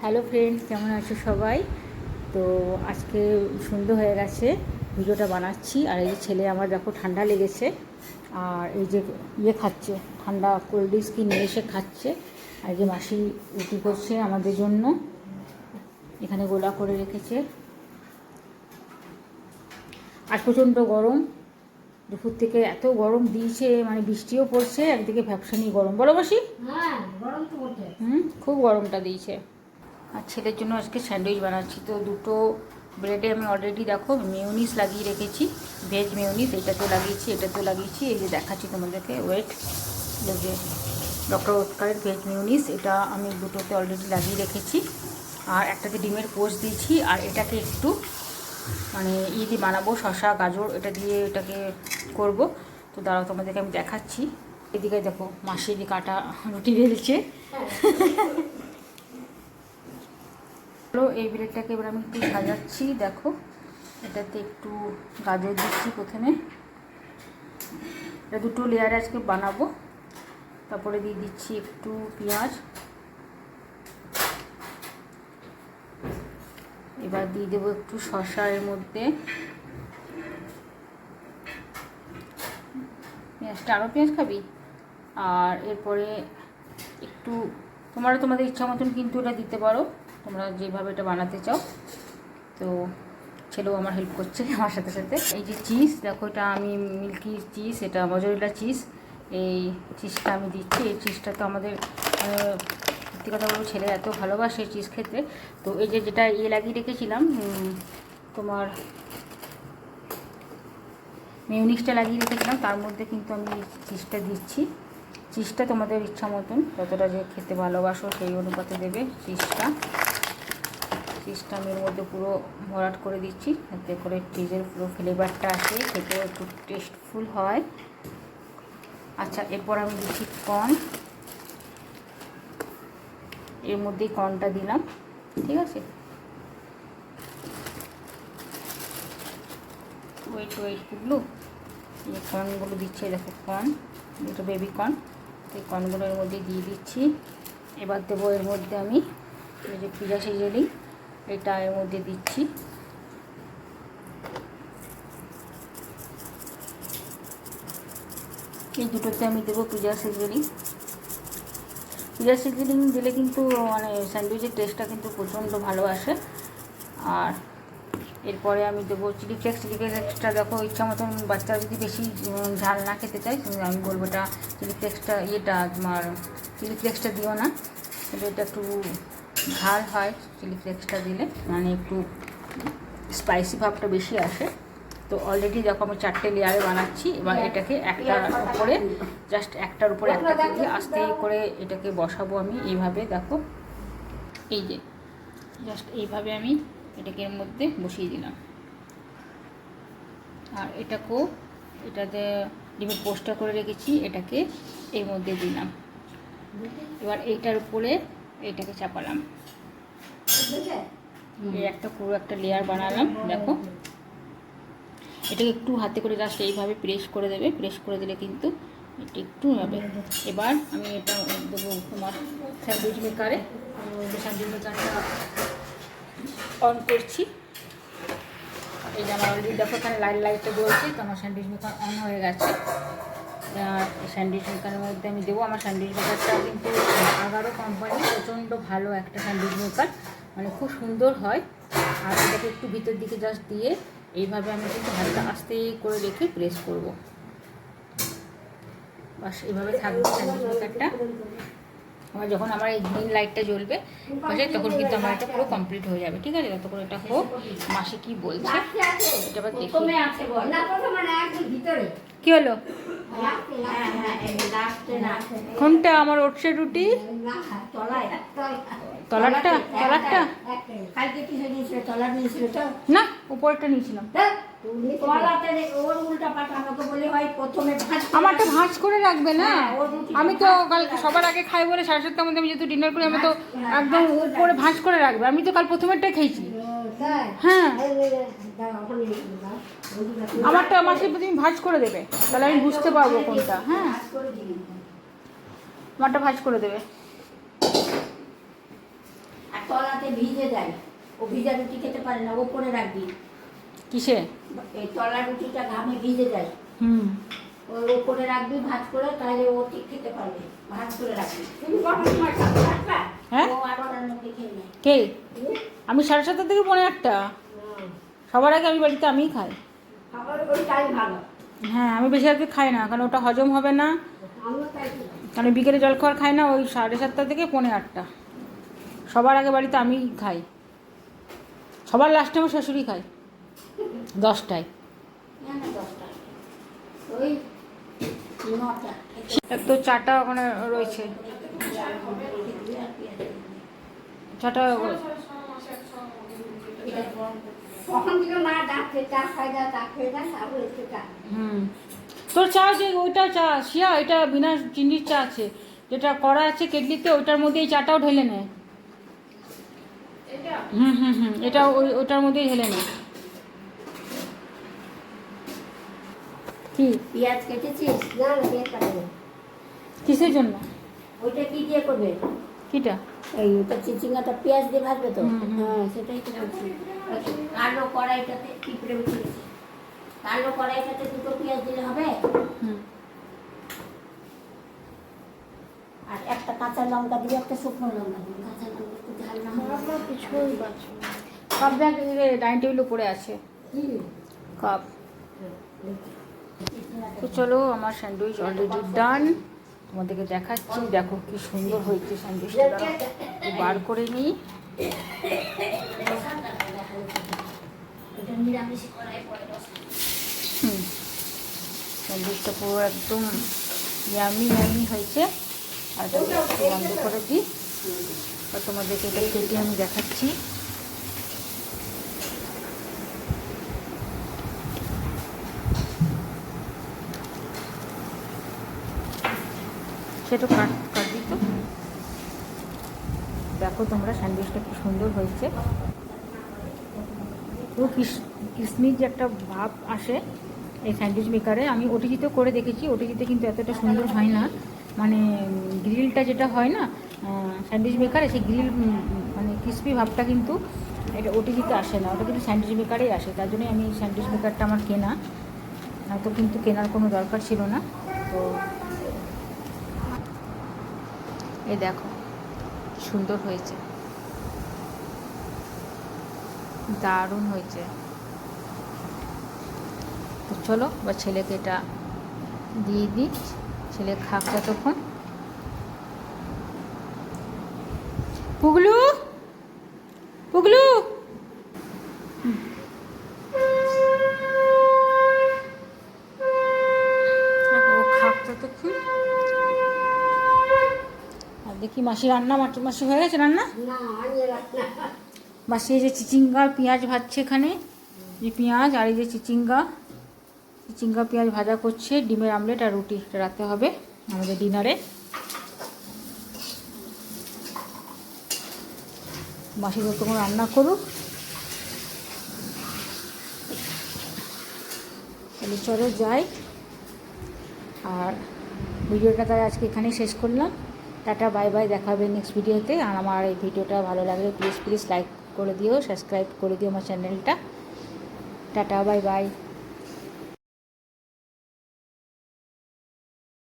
Hello friends, কেমন আছো সবাই? তো আজকে সন্ধ্যে হয়ে গেছে, ভিডিওটা বানাচ্ছি। আর এই যে ছেলে আমার দেখো ঠান্ডা লেগেছে, আর এই যে খাচ্ছে ঠান্ডা কোল্ড ড্রিঙ্কস কি নিয়ে এসে খাচ্ছে। আর যে মাসি রুটি করছে আমাদের জন্য, এখানে গোলা করে রেখেছে। আর প্রচণ্ড গরম, দুপুর থেকে এত গরম দিয়েছে, মানে বৃষ্টিও পড়ছে, একদিকে ভ্যাপসানি গরম। বলো মাসি? হ্যাঁ, গরম তো বটে। খুব গরমটা দিয়েছে। আর ছেলের জন্য আজকে স্যান্ডউইচ বানাচ্ছি। তো দুটো ব্রেডে আমি অলরেডি দেখো মেয়োনিজ লাগিয়ে রেখেছি, ভেজ মেয়োনিজ। এটাতেও লাগিয়েছি, এটাতেও লাগিয়েছি। এই যে দেখাচ্ছি তোমাদেরকে, ওয়েট, এই যে ডক্টর ওটকারের ভেজ মেয়োনিজ, এটা আমি দুটোতে অলরেডি লাগিয়ে রেখেছি। আর একটাতে ডিমের পোস্ট দিয়েছি। আর এটাকে একটু মানে দিয়ে বানাবো, শসা গাজর এটা দিয়ে এটাকে করব। তো দাঁড়াও, তোমাদেরকে আমি দেখাচ্ছি। এদিকে দেখো মাসি দিয়ে কাটা রুটি বেলছে। এই ব্রেডটাকে এবার আমি একটু সাজাচ্ছি। দেখো, এটাতে একটু গাজর দিচ্ছি প্রথমে, এটা দুটো লেয়ারে আজকে বানাবো। তারপরে দিয়ে দিচ্ছি একটু পেঁয়াজ, এবার দিয়ে দেবো একটু শসা এর মধ্যে। পেঁয়াজটা, আরও পেঁয়াজ খাবি? আর এরপরে একটু তোমাদের ইচ্ছা মতন কিন্তু এটা দিতে পারো, তোমরা যেভাবে এটা বানাতে চাও। তো ছেলেও আমার হেল্প করছে আমার সাথে সাথে। এই যে চিজ দেখো, এটা আমি মিল্কি চিজ, এটা মজরেলা চিজ, এই চিজটা আমি দিচ্ছি। এই চিজটা তো আমাদের সত্যি কথা বলবো ছেলে এত ভালোবাসে চিজ খেতে। তো এই যে যেটা লাগিয়ে রেখেছিলাম, তোমার মিউনিক্সটা লাগিয়ে রেখেছিলাম, তার মধ্যে কিন্তু আমি চিজটা দিচ্ছি। চিজটা তোমাদের ইচ্ছা মতন যতটা যে খেতে ভালোবাসো সেই অনুপাতে দেবে চিজটা। আমি এর মধ্যে পুরো ভরাট করে দিচ্ছি, যাতে করে চিজের পুরো ফ্লেভারটা আসে, খেতেও একটু টেস্টফুল হয়। আচ্ছা, এরপর আমি দিচ্ছি কর্ন, এর মধ্যেই কর্নটা দিলাম, ঠিক আছে। ওয়েট কুগলু, এই কর্নগুলো দিচ্ছে, দেখো কর্ন, এটা বেবি কর্ন। এই কর্নগুলো এর মধ্যে দিয়ে দিচ্ছি। এবার দেবো এর মধ্যে আমি এই যে পিজা সিজনিং, এটা এর মধ্যে দিচ্ছি। এই দুটোতে আমি দেবো পিজা সিজনিং। দিলে কিন্তু মানে স্যান্ডউইচের টেস্টটা কিন্তু প্রচণ্ড ভালো আসে। আর এরপরে আমি দেবো চিলি ফ্লেক্সটা দেখো ইচ্ছা মতন, বাচ্চারা যদি বেশি ঝাল না খেতে চায় আমি বলবো এটা চিলি ফ্লেক্সটা দিও না, কিন্তু এটা একটু ঝাল হয় চিলি ফ্লেক্সটা দিলে, মানে একটু স্পাইসি ভাবটা বেশি আসে। তো অলরেডি দেখো আমি 4টে লেয়ারে বানাচ্ছি। এবার এটাকে একটার উপরে একটার উপরে একটা দিয়ে আস্তে করে এটাকে বসাবো আমি এইভাবে। দেখো, এই যে জাস্ট এইভাবে আমি এটাকে এর মধ্যে বসিয়ে দিলাম। আর এটাতে ডিমের পোস্টটা করে রেখেছি, এটাকে এর মধ্যে দিলাম। এবার এইটার উপরে এটাকে চাপালাম, এই পুরো একটা লেয়ার বানালাম। দেখো, এটাকে একটু হাতে করে জাস্ট এইভাবে প্রেস করে দেবে, প্রেস করে দিলে কিন্তু এটা একটু হবে। এবার আমি এটা দেবো তোমার স্যান্ডউইচ মেকারে। স্যান্ডউইচ মেকারটা অন করছি। এই যে আমার অলরেডি দেখো এখানে লাইটটা জ্বলছে, তো আমার স্যান্ডউইচ মেকার অন হয়ে গেছে। আর স্যান্ডউইচ মেকারের মধ্যে আমি দেবো। আমার স্যান্ডউইচ মেকারটা কিন্তু আগারো কোম্পানি, প্রচণ্ড ভালো একটা স্যান্ডউইচ মেকার, মানে খুব সুন্দর হয়। আর এটাকে একটু ভিতর দিকে জাস্ট দিয়ে এইভাবে আমি কিন্তু হাতটা আস্তে করে রেখে প্রেস করব। বাস এইভাবে থাকবে স্যান্ডউইচ মেকারটা। আমার যখন আমার এই গ্রিন লাইটটা জ্বলবে তখন কিন্তু আমার এটা পুরো কমপ্লিট হয়ে যাবে, ঠিক আছে। ততক্ষণ এটা হোক, মাসি কি বলছে এটা আবার দেখি। কি হলো কোনটা? আমার ওটসের রুটি তলারটা না, উপরটা নিয়েছিলাম। আমারটা ভাঁজ করে রাখবে না, আমি তো কালকে সবার আগে খাই বলে 7:30টার মধ্যে আমি যেহেতু ডিনার করি, আমি তো একদম উপরে ভাঁজ করে রাখবে। আমি তো কাল প্রথমেরটাই খেয়েছি। হ্যাঁ, আমারটা মাসে তুমি ভাঁজ করে দেবে, তাহলে আমি বুঝতে পারবো কোনটা। হ্যাঁ, আমারটা ভাঁজ করে দেবে। তলাতে ভিজে যায়, ও ভিজা রুটি খেতে পারে না, ওপরে রাখবি। কিসে? এই তলা রুটিটা ঘামে ভিজে যায়, হুম। ওই ওপরে রাখবি ভাঁজ করে, তাহলে ও ঠিক খেতে পারবে। ভাঁজ করে রাখবি। তুমি কটার সময় খাবে? আটটা? হ্যাঁ? ও 8টার মধ্যে খেয়ে নেয়। কে? হুম? আমি 7:30 থেকে 8:45। সবার আগে আমি বাড়িতে আমিই খাই। খাবার ওইটাই ভালো। হ্যাঁ, আমি বেশি আগে খাই না, কারণ ওটা হজম হবে না। আমিও তাই করি। কারণ বিকেলে জলখাবার খাই না, ওই 7:30 থেকে 8:45। সবার আগে বাড়িতে আমিই খাই। সবার লাস্টে আমার শাশুড়ি খায় 10টায়। না না 10টা, ওই 9টা। এক তো চাটা ওখানে রয়েছে, চাটা। কখন থেকে মা ডাকছে, চা খাই দাও, চা খেয়ে দাও, তারপর একটু চা। হুম। তোর চা যে ওইটা চা শিয়া, এটা বিনা চিনির চা আছে, যেটা করা আছে কেটলিতে, ওইটার মধ্যে এই চাটাও ঢেলে নেয়। হুম হুম হুম, এটা ওইটার মধ্যেই ঢেলে নেয়। কি? পেঁয়াজ কেটেছিস? না না, পেঁয়াজ কাটবে। কিসের জন্য? ওইটা কি দিয়ে করবে? কিটা? এই ওটা চিচিঙ্গাটা পেঁয়াজ দিয়ে ভাজবে তো? হুম, হুম। হ্যাঁ, সেটাই তো বলছি। কালো কড়াইটাতে পিঁপড়ে উঠে গেছে। কালো কড়াইটাতে 2টো পেঁয়াজ দিলে হবে, হুম। আর একটা কাঁচা লঙ্কা দিবি, একটা শুকনো লঙ্কা দিবি। কাঁচা লঙ্কা একটু ঝাল না হলে কিছুই বাঁচবে না। কাপ ব্যাগ ডাইনিং টেবিল উপরে আছে, কাপ। তো চলো, আমার স্যান্ডউইচ অলরেডি ডান। তোমাদেরকে দেখাচ্ছি, দেখো কি সুন্দর হয়েছে স্যান্ডউইচটা। বার করে নিই। এটা নিরামিষ কড়াই পরে বসে। স্যান্ডউইচটা পুরো একদম ইয়ামি ইয়ামি হয়েছে। আর এটা একটু বন্ধ করে দিই, আর তোমাদেরকে এটা কেটে আমি দেখাচ্ছি। সেটা কাটবি তো। দেখো তোমরা, স্যান্ডউইচটা কি সুন্দর হয়েছে। পুরো কিসমিস যে একটা ভাব আসে এই স্যান্ডউইচ মেকারে। আমি ওটিজিতেও করে দেখেছি, ওটিজিতে কিন্তু এতটা সুন্দর হয় না। মানে গ্রিলটা যেটা হয় না স্যান্ডউইচ মেকারে, সেই গ্রিল মানে ক্রিসপি ভাবটা কিন্তু এটা ওটিজিতে আসে না, ওটা কিন্তু স্যান্ডউইচ মেকারেই আসে। তার জন্যই আমি স্যান্ডউইচ মেকারটা আমার কেনা, তো কিন্তু কেনার কোনো দরকার ছিল না। তো এই দেখো সুন্দর হয়েছে, দারুণ হয়েছে। তো চলো, বা ছেলেকে এটা দিয়ে দিই, ছেলে খাক ততক্ষণ। পুগলু, পুগলু, ও খাক ততক্ষণ। আর দেখি মাসি রান্না, মাসি হয়ে গেছে রান্না। না, আনিয়ে রাখ না। মাসি এই যে চিচিঙ্গা পেঁয়াজ ভাজছে এখানে, যে পেঁয়াজ আর এই যে চিচিঙ্গা পেঁয়াজ ভাজা করছে। ডিমের আমলেট আর রুটি রাতে হবে আমাদের ডিনারে। মাসি যতক্ষণ রান্না করুক। তাহলে চলো যাই, আর ভিডিওটা তাই আজকে এখানেই শেষ করলাম। টাটা, বাই বাই, দেখা হবে নেক্সট ভিডিওতে। আর আমার এই ভিডিওটা ভালো লাগলে প্লিজ লাইক করে দিও, সাবস্ক্রাইব করে দিও আমার চ্যানেলটা। Tata, bye bye.